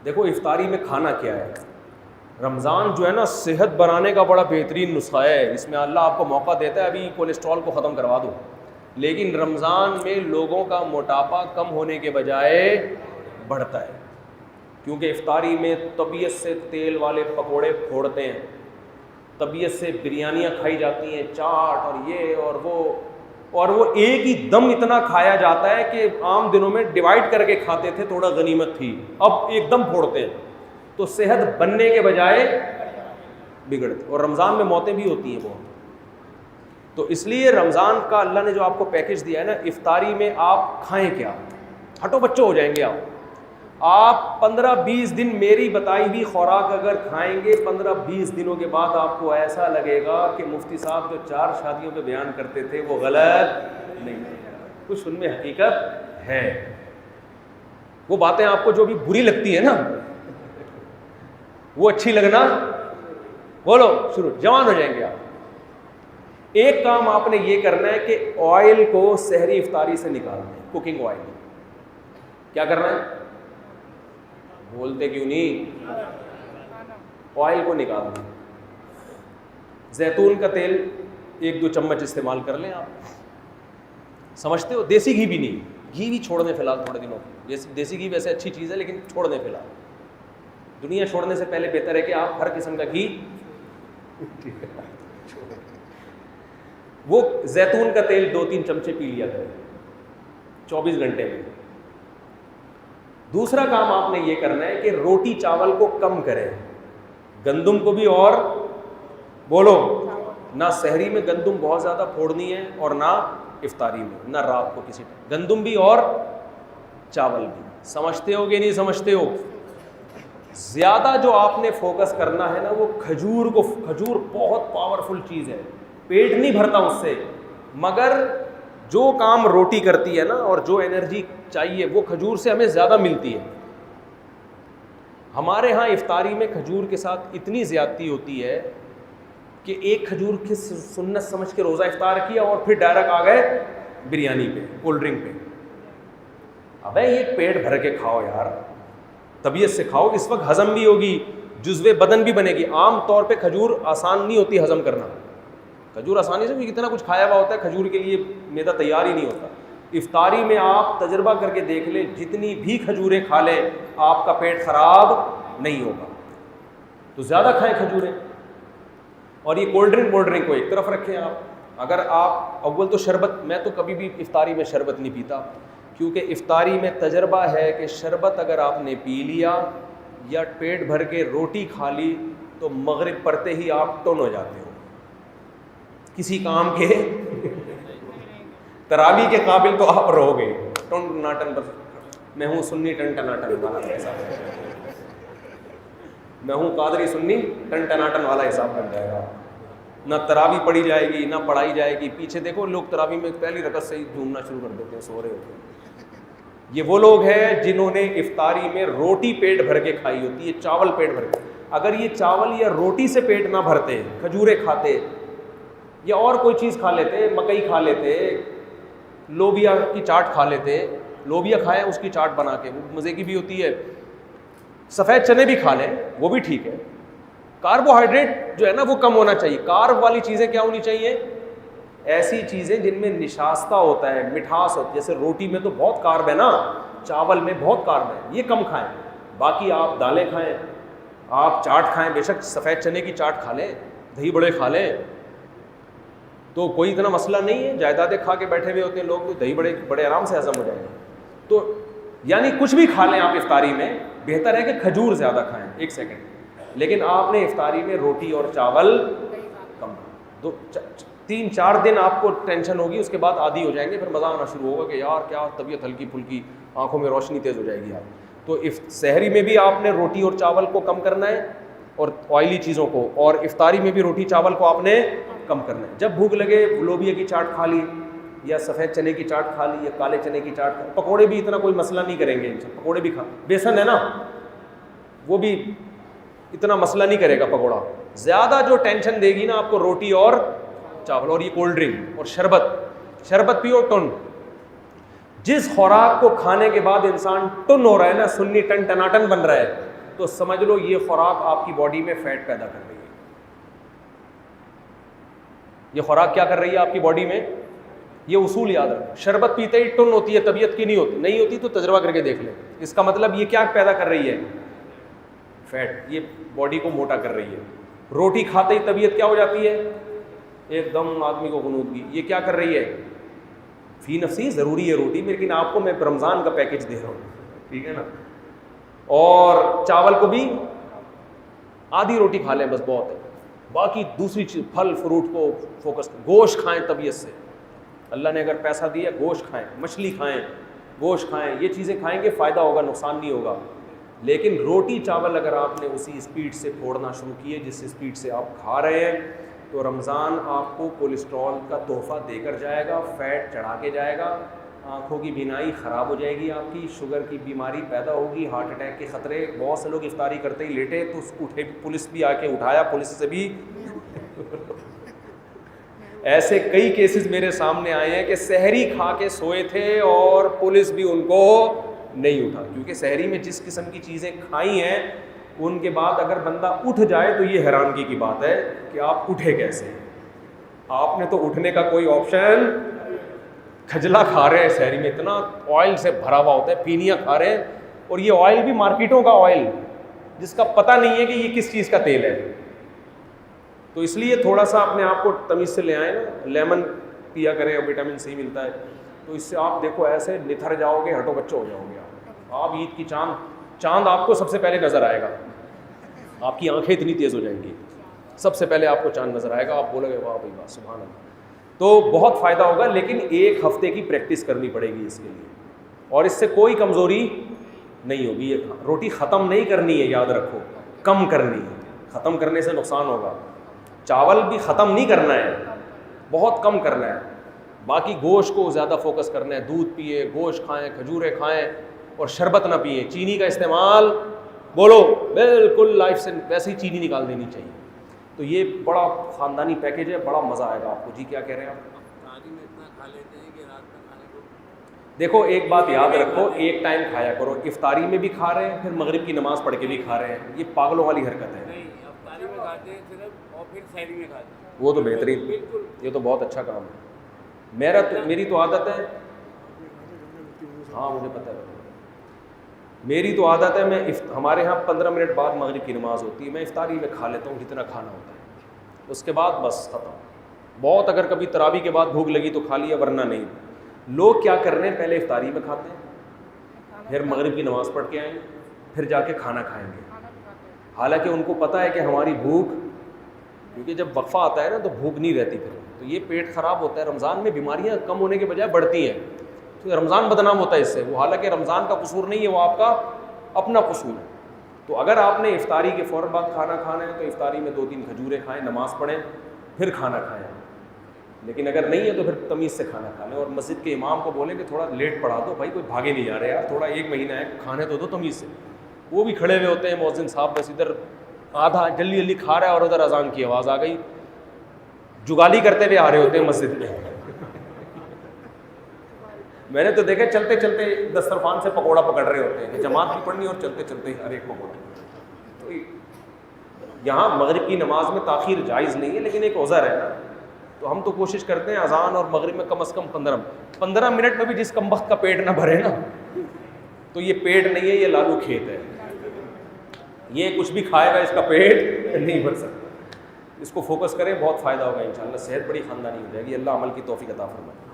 دیکھو افطاری میں کھانا کیا ہے. رمضان جو ہے نا صحت بنانے کا بڑا بہترین نسخہ ہے. اس میں اللہ آپ کو موقع دیتا ہے ابھی کولیسٹرول کو ختم کروا دو. لیکن رمضان میں لوگوں کا موٹاپا کم ہونے کے بجائے بڑھتا ہے, کیونکہ افطاری میں طبیعت سے تیل والے پکوڑے پھوڑتے ہیں, طبیعت سے بریانیاں کھائی جاتی ہیں, چاٹ اور یہ اور وہ ایک ہی دم اتنا کھایا جاتا ہے کہ عام دنوں میں ڈیوائڈ کر کے کھاتے تھے, تھوڑا غنیمت تھی, اب ایک دم پھوڑتے ہیں. تو صحت بننے کے بجائے بگڑتی, اور رمضان میں موتیں بھی ہوتی ہیں بہت. تو اس لیے رمضان کا اللہ نے جو آپ کو پیکج دیا ہے نا, افطاری میں آپ کھائیں کیا, ہٹو بچوں ہو جائیں گے آپ 15-20 دن میری بتائی ہوئی خوراک اگر کھائیں گے, 15-20 دنوں کے بعد آپ کو ایسا لگے گا کہ مفتی صاحب جو 4 شادیوں پہ بیان کرتے تھے وہ غلط نہیں ہے, کچھ ان میں حقیقت ہے. وہ باتیں آپ کو جو بھی بری لگتی ہے نا وہ اچھی لگنا, بولو شروع, جوان ہو جائیں گے آپ. ایک کام آپ نے یہ کرنا ہے کہ آئل کو سحری افطاری سے نکالنا ہے, کوکنگ آئل. کیا کرنا ہے, بولتے کیوں نہیں, آئل کو نکالنا ہے. زیتون کا تیل 1-2 چمچ استعمال کر لیں آپ, سمجھتے ہو, دیسی گھی بھی نہیں, گھی بھی چھوڑ دیں فی الحال تھوڑے دنوں. دیسی گھی ویسے اچھی چیز ہے لیکن چھوڑ دیں فی الحال. دنیا چھوڑنے سے پہلے بہتر ہے کہ آپ ہر قسم کا گھی وہ زیتون کا تیل 2-3 چمچے پی لیا کریں 24 گھنٹے میں. دوسرا کام آپ نے یہ کرنا ہے کہ روٹی چاول کو کم کریں, گندم کو بھی, اور بولو نہ سحری میں گندم بہت زیادہ پھوڑنی ہے اور نہ افطاری میں, نہ رات کو کسی ٹائم, گندم بھی اور چاول بھی. سمجھتے ہو کہ نہیں سمجھتے ہو؟ زیادہ جو آپ نے فوکس کرنا ہے نا وہ کھجور کو. کھجور بہت پاورفل چیز ہے, پیٹ نہیں بھرتا اس سے, مگر جو کام روٹی کرتی ہے نا اور جو انرجی چاہیے وہ کھجور سے ہمیں زیادہ ملتی ہے. ہمارے ہاں افطاری میں کھجور کے ساتھ اتنی زیادتی ہوتی ہے کہ ایک کھجور کی سنت سمجھ کے روزہ افطار کیا اور پھر ڈائریکٹ آ گئے بریانی پہ, کولڈ ڈرنک پہ. ابے یہ پیٹ بھر کے کھاؤ یار, طبیعت سے کھاؤ, اس وقت ہضم بھی ہوگی, جزوِ بدن بھی بنے گی. عام طور پہ کھجور آسان نہیں ہوتی ہضم کرنا, کھجور آسانی سے, کتنا کچھ کھایا ہوا ہوتا ہے, کھجور کے لیے معدہ تیار ہی نہیں ہوتا. افطاری میں آپ تجربہ کر کے دیکھ لیں, جتنی بھی کھجوریں کھا لیں آپ کا پیٹ خراب نہیں ہوگا. تو زیادہ کھائیں کھجوریں. اور یہ کولڈ ڈرنک کو ایک طرف رکھیں آپ. اگر آپ اول تو شربت, میں تو کبھی بھی افطاری میں شربت نہیں پیتا, کیونکہ افطاری میں تجربہ ہے کہ شربت اگر آپ نے پی لیا یا پیٹ بھر کے روٹی کھا لی تو مغرب پڑھتے ہی آپ ٹن ہو جاتے ہو, کسی کام کے تراویح کے قابل تو آپ رہو گے. ٹن ٹناٹن, بس میں ہوں سنی ٹن ٹناٹن والا حساب, میں ہوں قادری سنی ٹن ٹناٹن والا حساب بن جائے گا. نہ تراویح پڑھی جائے گی نہ پڑھائی جائے گی. پیچھے دیکھو لوگ تراویح میں پہلی رکعت سے ہی جھومنا شروع کر دیتے ہیں, سو رہے ہوتے ہیں. یہ وہ لوگ ہیں جنہوں نے افطاری میں روٹی پیٹ بھر کے کھائی ہوتی ہے, چاول پیٹ بھر کے. اگر یہ چاول یا روٹی سے پیٹ نہ بھرتے, کھجوریں کھاتے یا اور کوئی چیز کھا لیتے, مکئی کھا لیتے, لوبیا کی چاٹ کھا لیتے, لوبیا کھائیں اس کی چاٹ بنا کے, وہ مزے کی بھی ہوتی ہے. سفید چنے بھی کھا لیں وہ بھی ٹھیک ہے. کاربوہائیڈریٹ جو ہے نا وہ کم ہونا چاہیے. کارب والی چیزیں کیا ہونی چاہیے, ایسی چیزیں جن میں نشاستہ ہوتا ہے, مٹھاس ہوتی ہے. جیسے روٹی میں تو بہت کارب ہے نا, چاول میں بہت کارب ہے, یہ کم کھائیں. باقی آپ دالیں کھائیں, آپ چاٹ کھائیں, بے شک سفید چنے کی چاٹ کھا لیں, دہی بڑے کھا لیں, تو کوئی اتنا مسئلہ نہیں ہے. جائیدادیں کھا کے بیٹھے ہوئے ہوتے ہیں لوگ, دہی بڑے آرام سے ہضم ہو جائیں گے. تو یعنی کچھ بھی کھا لیں آپ افطاری میں, بہتر ہے کہ کھجور زیادہ کھائیں. ایک سیکنڈ, لیکن آپ نے افطاری میں روٹی اور چاول کم, 3-4 دن آپ کو ٹینشن ہوگی, اس کے بعد عادی ہو جائیں گے, پھر مزہ آنا شروع ہوگا کہ یار کیا طبیعت ہلکی پھلکی, آنکھوں میں روشنی تیز ہو جائے گی آپ. تو سحری میں بھی آپ نے روٹی اور چاول کو کم کرنا ہے اور آئلی چیزوں کو, اور افطاری میں بھی روٹی چاول کو آپ نے کم کرنا ہے. جب بھوک لگے لوبیا کی چاٹ کھا لی یا سفید چنے کی چاٹ کھا لی یا کالے چنے کی چاٹ کھا. پکوڑے بھی اتنا کوئی مسئلہ نہیں کریں گے, پکوڑے بھی کھا, بیسن ہے نا وہ بھی اتنا مسئلہ نہیں کرے گا پکوڑا. زیادہ جو ٹینشن دے گی نا آپ کو روٹی اور چاول اور یہ کولڈ ڈرنک اور شربت پیو ٹن. جس خوراک کو کھانے کے بعد انسان ٹن ہو رہا ہے نا, سنی ٹن ٹناٹن بن رہا ہے, تو سمجھ لو یہ خوراک آپ کی باڈی میں فیٹ پیدا کر رہی ہے. یہ خوراک کیا کر رہی ہے آپ کی باڈی میں؟ یہ اصول یاد رکھو. شربت پیتے ہی ٹن ہوتی ہے, طبیعت کی نہیں ہوتی, نہیں ہوتی تو تجربہ کر کے دیکھ لیں. اس کا مطلب یہ کیا پیدا کر رہی ہے؟ فیٹ. یہ باڈی کو موٹا کر رہی ہے. روٹی کھاتے ہی طبیعت کیا ہو جاتی ہے؟ ایک دم آدمی کو غنودگی. یہ کیا کر رہی ہے؟ فی نفسی ضروری ہے روٹی, لیکن آپ کو میں رمضان کا پیکج دے رہا ہوں, ٹھیک ہے نا. اور چاول کو بھی آدھی روٹی کھا لیں بس بہت ہے, باقی دوسری چیز پھل فروٹ کو فوکس کریں. گوشت کھائیں طبیعت سے, اللہ نے اگر پیسہ دیا گوشت کھائیں, مچھلی کھائیں, گوشت کھائیں, یہ چیزیں کھائیں گے فائدہ ہوگا, نقصان نہیں ہوگا. لیکن روٹی چاول اگر آپ نے اسی اسپیڈ سے پھوڑنا شروع کیے جس اسپیڈ سے آپ کھا رہے ہیں, تو رمضان آپ کو کولیسٹرول کا تحفہ دے کر جائے گا, فیٹ چڑھا کے جائے گا, آنکھوں کی بینائی خراب ہو جائے گی آپ کی, شوگر کی بیماری پیدا ہوگی, ہارٹ اٹیک کے خطرے. بہت سے لوگ افطاری کرتے ہی لیٹے تو اٹھے, پولیس بھی آ کے اٹھایا, پولیس سے بھی ایسے کئی کیسز میرے سامنے آئے ہیں کہ سحری کھا کے سوئے تھے اور پولیس بھی ان کو نہیں اٹھا, کیونکہ سحری میں جس قسم کی چیزیں کھائی ہیں ان کے بعد اگر بندہ اٹھ جائے تو یہ حیرانگی کی بات ہے کہ آپ اٹھے کیسے. آپ نے تو اٹھنے کا کوئی آپشن, کھجلا کھا رہے ہیں سحری میں, اتنا آئل سے بھرا ہوا ہوتا ہے, پینیاں کھا رہے ہیں, اور یہ آئل بھی مارکیٹوں کا آئل جس کا پتہ نہیں ہے کہ یہ کس چیز کا تیل ہے. تو اس لیے تھوڑا سا اپنے آپ کو تمیز سے لے آئیں نا. لیمن پیا کریں, اور وٹامن سی ملتا ہے, تو اس سے آپ دیکھو ایسے نتھر جاؤ گے, ہٹو بچو ہو جاؤ گے. آپ عید کی چاند آپ کو سب سے پہلے نظر آئے گا, آپ کی آنکھیں اتنی تیز ہو جائیں گی, سب سے پہلے آپ کو چاند نظر آئے گا, آپ بولو گے واہ بھائی واہ سبحان اللہ. تو بہت فائدہ ہوگا, لیکن ایک ہفتے کی پریکٹس کرنی پڑے گی اس کے لیے, اور اس سے کوئی کمزوری نہیں ہوگی. یہ روٹی ختم نہیں کرنی ہے, یاد رکھو, کم کرنی ہے. ختم کرنے سے نقصان ہوگا. چاول بھی ختم نہیں کرنا ہے, بہت کم کرنا ہے. باقی گوشت کو زیادہ فوکس کرنا ہے, دودھ پیے, گوشت کھائیں, کھجوریں کھائیں, اور شربت نہ پئیں. چینی کا استعمال بولو بالکل لائف سے ویسے ہی چینی نکال دینی چاہیے. تو یہ بڑا خاندانی پیکیج ہے, بڑا مزہ آئے گا آپ کو. جی کیا کہہ رہے ہیں آپ؟ دیکھو ایک بات یاد رکھو, ایک ٹائم کھایا کرو. افطاری میں بھی کھا رہے ہیں, پھر مغرب کی نماز پڑھ کے بھی کھا رہے ہیں, یہ پاگلوں والی حرکت ہے. وہ تو بہترین, یہ تو بہت اچھا کام ہے. میری تو عادت ہے, ہاں مجھے پتہ ہے, میری تو عادت ہے, میں ہمارے ہاں 15 منٹ بعد مغرب کی نماز ہوتی ہے, میں افطاری میں کھا لیتا ہوں جتنا کھانا ہوتا ہے, اس کے بعد بس ختم. بہت اگر کبھی تراویح کے بعد بھوک لگی تو کھا لیا, ورنہ نہیں. لوگ کیا کر رہے ہیں, پہلے افطاری میں کھاتے ہیں, پھر مغرب کی نماز پڑھ کے آئیں گے, پھر جا کے کھانا کھائیں گے. حالانکہ ان کو پتہ ہے کہ ہماری بھوک, کیونکہ جب وقفہ آتا ہے نا تو بھوک نہیں رہتی پھر, تو یہ پیٹ خراب ہوتا ہے. رمضان میں بیماریاں کم ہونے کے بجائے بڑھتی ہیں, تو رمضان بدنام ہوتا ہے اس سے. وہ حالانکہ رمضان کا قصور نہیں ہے, وہ آپ کا اپنا قصور ہے. تو اگر آپ نے افطاری کے فوراً بعد کھانا کھانا ہے تو افطاری میں 2-3 کھجوریں کھائیں, نماز پڑھیں, پھر کھانا کھائیں. لیکن اگر نہیں ہے تو پھر تمیز سے کھانا کھا لیں, اور مسجد کے امام کو بولیں کہ تھوڑا لیٹ پڑھا دو بھائی, کوئی بھاگے نہیں جا رہے یار, تھوڑا 1 مہینہ ہے, کھانے تو دو تمیز سے. وہ بھی کھڑے ہوئے ہوتے ہیں مؤذن صاحب, بس ادھر آدھا جلدی جلدی کھا رہا ہے اور ادھر اذان کی آواز آ گئی, جگالی کرتے ہوئے آ رہے ہوتے ہیں مسجد میں. میں نے تو دیکھا چلتے چلتے دسترخوان سے پکوڑا پکڑ رہے ہوتے ہیں, جماعت بھی پڑھنی اور چلتے چلتے ہر ایک پکوڑا. تو یہاں مغرب کی نماز میں تاخیر جائز نہیں ہے, لیکن ایک عذر ہے نا, تو ہم تو کوشش کرتے ہیں اذان اور مغرب میں کم از کم 15 منٹ میں بھی جس کم وقت کا پیٹ نہ بھرے نا, تو یہ پیٹ نہیں ہے, یہ لالو کھیت ہے. یہ کچھ بھی کھائے گا اس کا پیٹ نہیں بھر سکتا. اس کو فوکس کریں, بہت فائدہ ہوگا انشاءاللہ, صحت بڑی خاندانی ہو جائے گی. اللہ عمل کی توفیق عطا فرمائے.